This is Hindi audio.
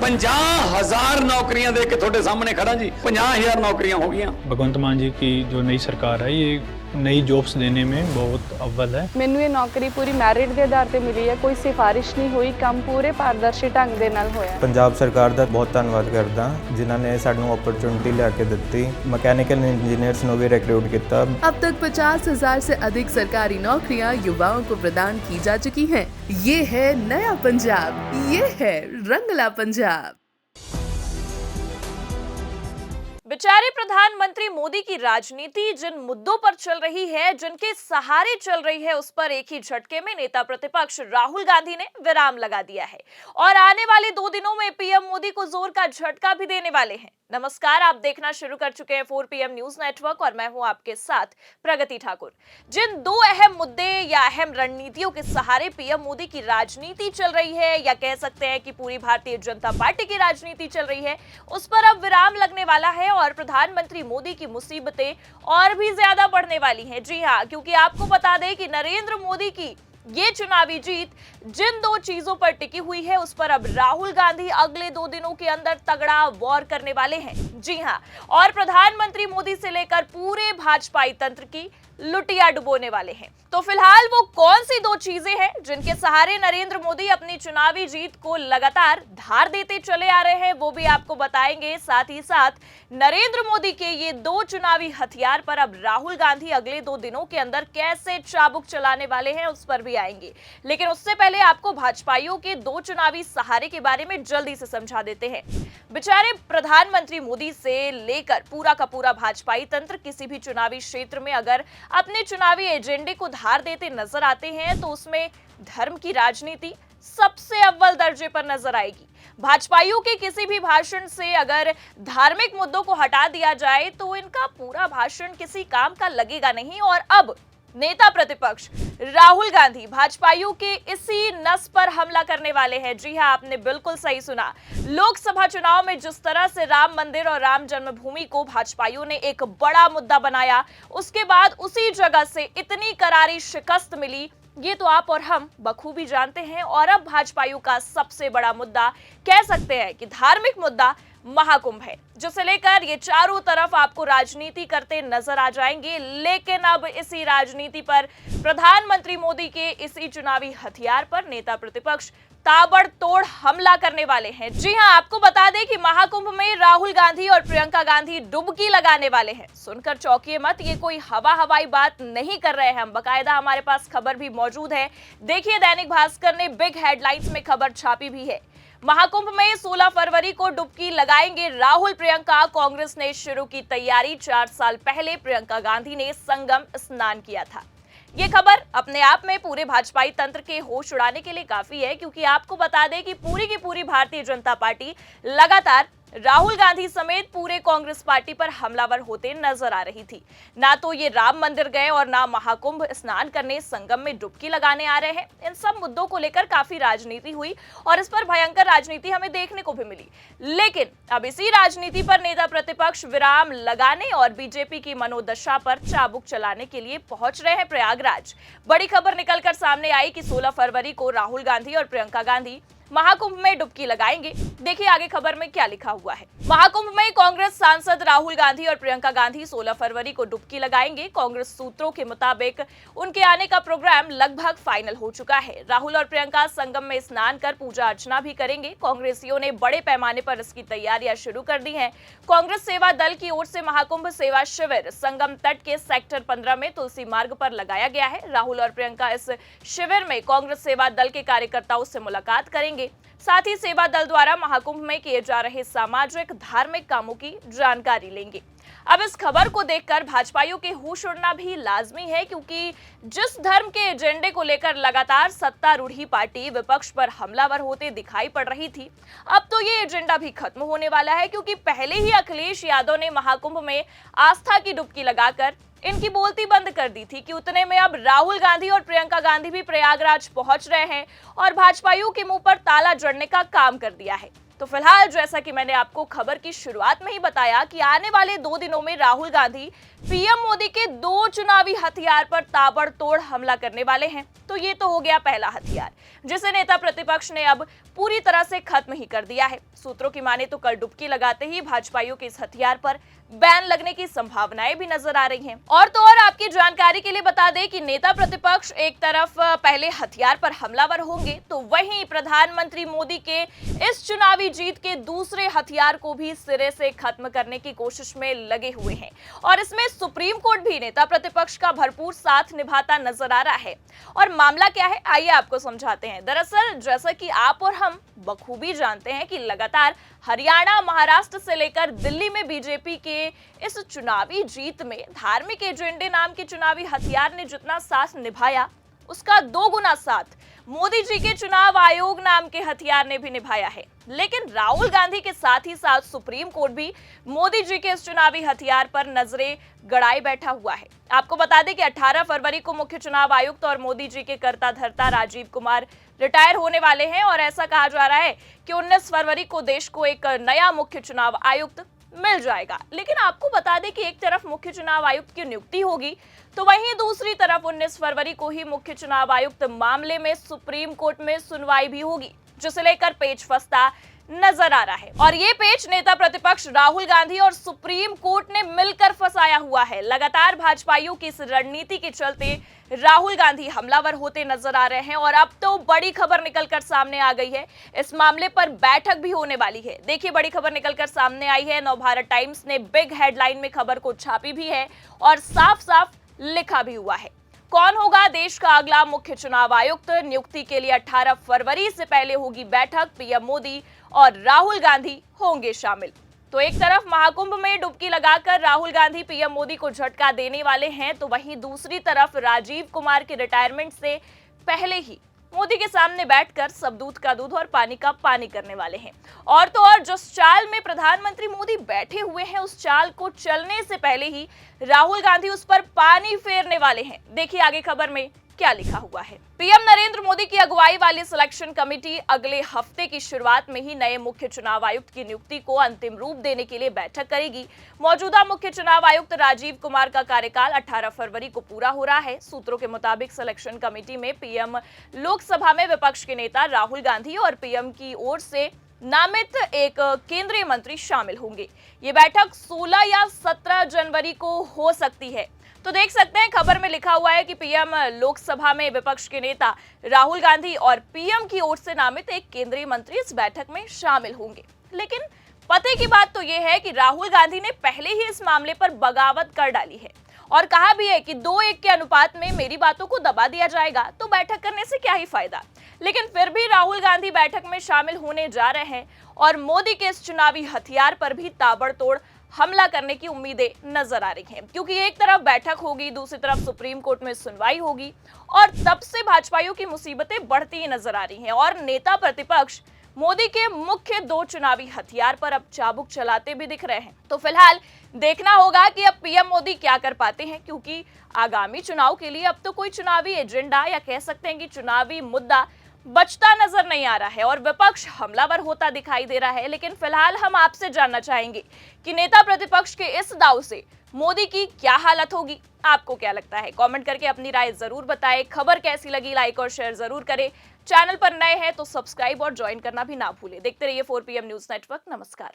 50,000 नौकरियां दे के थोड़े सामने खड़ा जी। 50,000 नौकरियां हो गई। भगवंत मान जी की जो नई सरकार है ये नई जॉब्स देने में बहुत अव्वल है। ਮੈਨੂੰ ਇਹ ਨੌਕਰੀ ਪੂਰੀ ਮੈਰਿਟ ਦੇ ਆਧਾਰ ਤੇ ਮਿਲੀ ਹੈ, ਕੋਈ ਸਿਫਾਰਿਸ਼ ਨਹੀਂ ਹੋਈ, ਕੰਮ ਪੂਰੇ ਪਾਰਦਰਸ਼ੀ ਢੰਗ ਦੇ ਨਾਲ ਹੋਇਆ। ਪੰਜਾਬ ਸਰਕਾਰ ਦਾ ਬਹੁਤ ਧੰਨਵਾਦ ਕਰਦਾ ਜਿਨ੍ਹਾਂ ਨੇ ਸਾਨੂੰ ਓਪਰਚੁਨਿਟੀ ਲਿਆ ਕੇ ਦਿੱਤੀ। ਮਕੈਨੀਕਲ ਇੰजीनियर्स ਨੂੰ ਵੀ रिक्रूट किया। अब तक 50,000 से अधिक सरकारी नौकरियां युवाओं को प्रदान की जा चुकी हैं। ये है नया पंजाब, ये है रंगला पंजाब। बेचारे प्रधानमंत्री मोदी की राजनीति जिन मुद्दों पर चल रही है, जिनके सहारे चल रही है, उस पर एक ही झटके में नेता प्रतिपक्ष राहुल गांधी ने विराम लगा दिया है और आने वाले 2 दिनों में पीएम मोदी को जोर का झटका भी देने वाले हैं। नमस्कार, आप देखना शुरू कर चुके हैं 4PM न्यूज नेटवर्क और मैं हूं आपके साथ प्रगति ठाकुर। जिन 2 अहम मुद्दे या अहम रणनीतियों के सहारे पीएम मोदी की राजनीति चल रही है, या कह सकते हैं कि पूरी भारतीय जनता पार्टी की राजनीति चल रही है, उस पर अब विराम लगने वाला है और प्रधानमंत्री मोदी की मुसीबतें और भी ज्यादा बढ़ने वाली हैं। जी हां, क्योंकि आपको बता दें कि नरेंद्र मोदी की ये चुनावी जीत जिन 2 चीजों पर टिकी हुई है, उस पर अब राहुल गांधी अगले 2 दिनों के अंदर तगड़ा वॉर करने वाले हैं। जी हां, और प्रधानमंत्री मोदी से लेकर पूरे भाजपाई तंत्र की लुटिया डुबोने वाले हैं। तो फिलहाल वो कौन सी 2 चीजें हैं जिनके सहारे नरेंद्र मोदी अपनी चुनावी जीत को लगातार धार देते चले आ रहे हैं, वो भी आपको बताएंगे। साथ ही साथ नरेंद्र मोदी के ये 2 चुनावी हथियार पर अब राहुल गांधी अगले 2 दिनों के अंदर कैसे चाबुक चलाने वाले हैं, उस पर भी आएंगे। लेकिन उससे पहले आपको भाजपाइयों के 2 चुनावी सहारे के बारे में जल्दी से समझा देते हैं। बेचारे प्रधानमंत्री मोदी से लेकर पूरा का पूरा भाजपाई तंत्र किसी भी चुनावी क्षेत्र में अगर अपने चुनावी एजेंडे को धार देते नजर आते हैं, तो उसमें धर्म की राजनीति सबसे अव्वल दर्जे पर नजर आएगी। भाजपाइयों के किसी भी भाषण से अगर धार्मिक मुद्दों को हटा दिया जाए तो इनका पूरा भाषण किसी काम का लगेगा नहीं। और अब नेता प्रतिपक्ष राहुल गांधी भाजपाइयों के इसी नस पर हमला करने वाले हैं। जी हां, आपने बिल्कुल सही सुना। लोकसभा चुनाव में जिस तरह से राम मंदिर और राम जन्मभूमि को भाजपाइयों ने एक बड़ा मुद्दा बनाया, उसके बाद उसी जगह से इतनी करारी शिकस्त मिली, ये तो आप और हम बखूबी जानते हैं। और अब भाजपाइयों का सबसे बड़ा मुद्दा, कह सकते हैं कि धार्मिक मुद्दा, महाकुंभ है, जिसे लेकर ये चारों तरफ आपको राजनीति करते नजर आ जाएंगे। लेकिन अब इसी राजनीति पर प्रधानमंत्री मोदी के इसी चुनावी हथियार पर नेता प्रतिपक्ष ताबड़तोड़ हमला करने वाले हैं। जी हां, आपको बता दें कि महाकुंभ में राहुल गांधी और प्रियंका गांधी डुबकी लगाने वाले हैं। सुनकर चौंकिए मत, ये कोई हवाई बात नहीं कर रहे हैं हम, बकायदा हमारे पास खबर भी मौजूद है। देखिए, दैनिक भास्कर ने बिग हेडलाइंस में खबर छापी भी है। महाकुंभ में 16 फरवरी को डुबकी लगाएंगे राहुल प्रियंका, कांग्रेस ने शुरू की तैयारी। 4 साल पहले प्रियंका गांधी ने संगम स्नान किया था। ये खबर अपने आप में पूरे भाजपाई तंत्र के होश उड़ाने के लिए काफी है, क्योंकि आपको बता दें कि पूरी की पूरी भारतीय जनता पार्टी लगातार राहुल गांधी समेत पूरे कांग्रेस पार्टी पर हमलावर होते नजर आ रही थी। ना तो ये राम मंदिर गए और ना महाकुंभ स्नान करने, संगम में डुबकी लगाने आ रहे हैं। इन सब मुद्दों को लेकर काफी राजनीति हुई और इस पर भयंकर राजनीति हमें देखने को भी मिली। लेकिन अब इसी राजनीति पर नेता प्रतिपक्ष विराम लगाने और बीजेपी की मनोदशा पर चाबुक चलाने के लिए पहुंच रहे हैं प्रयागराज। बड़ी खबर निकलकर सामने आई कि 16 फरवरी को राहुल गांधी और प्रियंका गांधी महाकुंभ में डुबकी लगाएंगे। देखिए आगे खबर में क्या लिखा हुआ है। महाकुंभ में कांग्रेस सांसद राहुल गांधी और प्रियंका गांधी 16 फरवरी को डुबकी लगाएंगे। कांग्रेस सूत्रों के मुताबिक उनके आने का प्रोग्राम लगभग फाइनल हो चुका है। राहुल और प्रियंका संगम में स्नान कर पूजा अर्चना भी करेंगे। कांग्रेसियों ने बड़े पैमाने पर इसकी तैयारियां शुरू कर दी हैं। कांग्रेस सेवा दल की ओर से महाकुंभ सेवा शिविर संगम तट के सेक्टर 15 में तुलसी मार्ग पर लगाया गया है। राहुल और प्रियंका इस शिविर में कांग्रेस सेवा दल के कार्यकर्ताओं से मुलाकात करेंगे। साथ ही सेवा दल द्वारा महाकुंभ में किए जा रहे सामाजिक धार्मिक कामों की जानकारी लेंगे। अब इस खबर को देखकर भाजपाइयों के होश उड़ना भी लाजमी है, क्योंकि जिस धर्म के एजेंडे को लेकर लगातार सत्तारूढ़ी पार्टी विपक्ष पर हमलावर होते दिखाई पड़ रही थी, अब तो ये एजेंडा भी खत्म होने वाला है। क्योंकि पहले ही अखिलेश यादव ने महाकुंभ में आस्था की डुबकी लगाकर इनकी बोलती बंद कर दी थी कि उतने में अब राहुल गांधी और प्रियंका गांधी भी प्रयागराज पहुंच रहे हैं और भाजपाइयों के मुंह पर ताला जड़ने का काम कर दिया है। तो फिलहाल जैसा कि मैंने आपको खबर की शुरुआत में ही बताया कि आने वाले 2 दिनों में राहुल गांधी पीएम मोदी के 2 चुनावी हथियार पर ताबड़तोड़ हमला करने वाले हैं। तो ये तो हो गया पहला हथियार, जिसे नेता प्रतिपक्ष ने अब पूरी तरह से खत्म ही कर दिया है। सूत्रों की माने तो कल डुबकी लगाते ही भाजपाइयों के इस हथियार पर बैन लगने की संभावनाएं भी नजर आ रही हैं। और तो और आपकी जानकारी के लिए बता दें कि नेता प्रतिपक्ष एक तरफ पहले हथियार पर हमलावर होंगे, तो वहीं प्रधानमंत्री मोदी के इस चुनावी जीत के दूसरे हथियार को भी सिरे से खत्म करने की कोशिश में लगे हुए हैं। और इसमें सुप्रीम कोर्ट भी नेता प्रतिपक्ष का भरपूर साथ निभाता नजर आ रहा है। और मामला क्या है, आइए आपको समझाते हैं। दरअसल जैसा कि आप और हम बखूबी जानते हैं कि लगातार हरियाणा, महाराष्ट्र से लेकर दिल्ली में बीजेपी के इस चुनावी जीत में धार्मिक एजेंडे नाम के चुनावी हथियार ने जितना साथ निभाया, उसका 2 गुना साथ मोदी जी के चुनाव आयोग नाम के हथियार ने भी निभाया है। लेकिन राहुल गांधी के साथ ही साथ सुप्रीम कोर्ट भी मोदी जी के इस चुनावी हथियार पर नजरें गड़ाए बैठा हुआ है। आपको बता दें कि 18 फरवरी को मुख्य चुनाव आयुक्त और मोदी जी के कर्ता धर्ता राजीव कुमार रिटायर होने वाले हैं और ऐसा कहा जा रहा है कि 19 फरवरी को देश को एक नया मुख्य चुनाव आयुक्त मिल जाएगा। लेकिन आपको बता दें कि एक तरफ मुख्य चुनाव आयुक्त की नियुक्ति होगी, तो वहीं दूसरी तरफ 19 फरवरी को ही मुख्य चुनाव आयुक्त मामले में सुप्रीम कोर्ट में सुनवाई भी होगी, जिसे लेकर पेच फंसता नजर आ रहा है। और ये पेच नेता प्रतिपक्ष राहुल गांधी और सुप्रीम कोर्ट ने मिलकर फंसाया हुआ है। लगातार भाजपाइयों की इस रणनीति के चलते राहुल गांधी हमलावर होते नजर आ रहे हैं और अब तो बड़ी खबर निकलकर सामने आ गई है। इस मामले पर बैठक भी होने वाली है। देखिए, बड़ी खबर निकलकर सामने आई है। नवभारत टाइम्स ने बिग हेडलाइन में खबर को छापी भी है और साफ साफ लिखा भी हुआ है। कौन होगा देश का अगला मुख्य चुनाव आयुक्त? नियुक्ति के लिए 18 फरवरी से पहले होगी बैठक। पीएम मोदी और राहुल गांधी होंगे शामिल। तो एक तरफ महाकुंभ में डुबकी लगाकर राहुल गांधी पीएम मोदी को झटका देने वाले हैं, तो वहीं दूसरी तरफ राजीव कुमार के रिटायरमेंट से पहले ही मोदी के सामने बैठकर सब दूध का दूध और पानी का पानी करने वाले हैं। और तो और जिस चाल में प्रधानमंत्री मोदी बैठे हुए हैं, उस चाल को चलने से पहले ही राहुल गांधी उस पर पानी फेरने वाले हैं। देखिए आगे खबर में क्या लिखा हुआ है। पीएम नरेंद्र मोदी की अगुवाई वाली सिलेक्शन कमेटी अगले हफ्ते की शुरुआत में ही नए मुख्य चुनाव आयुक्त की नियुक्ति को अंतिम रूप देने के लिए बैठक करेगी। मौजूदा मुख्य चुनाव आयुक्त राजीव कुमार का कार्यकाल 18 फरवरी को पूरा हो रहा है। सूत्रों के मुताबिक सिलेक्शन कमेटी में पीएम, लोकसभा में विपक्ष के नेता राहुल गांधी और पीएम की ओर से नामित एक केंद्रीय मंत्री शामिल होंगे। ये बैठक 16 या 17 जनवरी को हो सकती है। तो देख सकते हैं खबर में लिखा हुआ है कि पीएम, लोकसभा में विपक्ष के नेता राहुल गांधी और पीएम की ओर से नामित एक केंद्रीय मंत्री इस बैठक में शामिल होंगे। लेकिन पते की बात तो यह है कि राहुल गांधी ने पहले ही इस मामले पर बगावत कर डाली है और कहा भी है कि 2-1 के अनुपात में मेरी बातों को दबा दिया जाएगा, तो बैठक करने से क्या ही फायदा। लेकिन फिर भी राहुल गांधी बैठक में शामिल होने जा रहे हैं और मोदी के इस चुनावी हथियार पर भी ताबड़तोड़ हमला करने की उम्मीदें नजर आ रही हैं, क्योंकि एक तरफ बैठक होगी, दूसरी तरफ सुप्रीम कोर्ट में सुनवाई होगी और तब से भाजपाइयों की मुसीबतें बढ़ती ही नजर आ रही हैं और नेता प्रतिपक्ष मोदी के मुख्य 2 चुनावी हथियार पर अब चाबुक चलाते भी दिख रहे हैं। तो फिलहाल देखना होगा कि अब पीएम मोदी क्या कर पाते हैं, क्योंकि आगामी चुनाव के लिए अब तो कोई चुनावी एजेंडा या कह सकते हैं कि चुनावी मुद्दा बचता नजर नहीं आ रहा है और विपक्ष हमलावर होता दिखाई दे रहा है। लेकिन फिलहाल हम आपसे जानना चाहेंगे कि नेता प्रतिपक्ष के इस दांव से मोदी की क्या हालत होगी। आपको क्या लगता है? कमेंट करके अपनी राय जरूर बताएं। खबर कैसी लगी लाइक और शेयर जरूर करें। चैनल पर नए हैं तो सब्सक्राइब और ज्वाइन करना भी ना भूलें। देखते रहिए 4 PM न्यूज नेटवर्क। नमस्कार।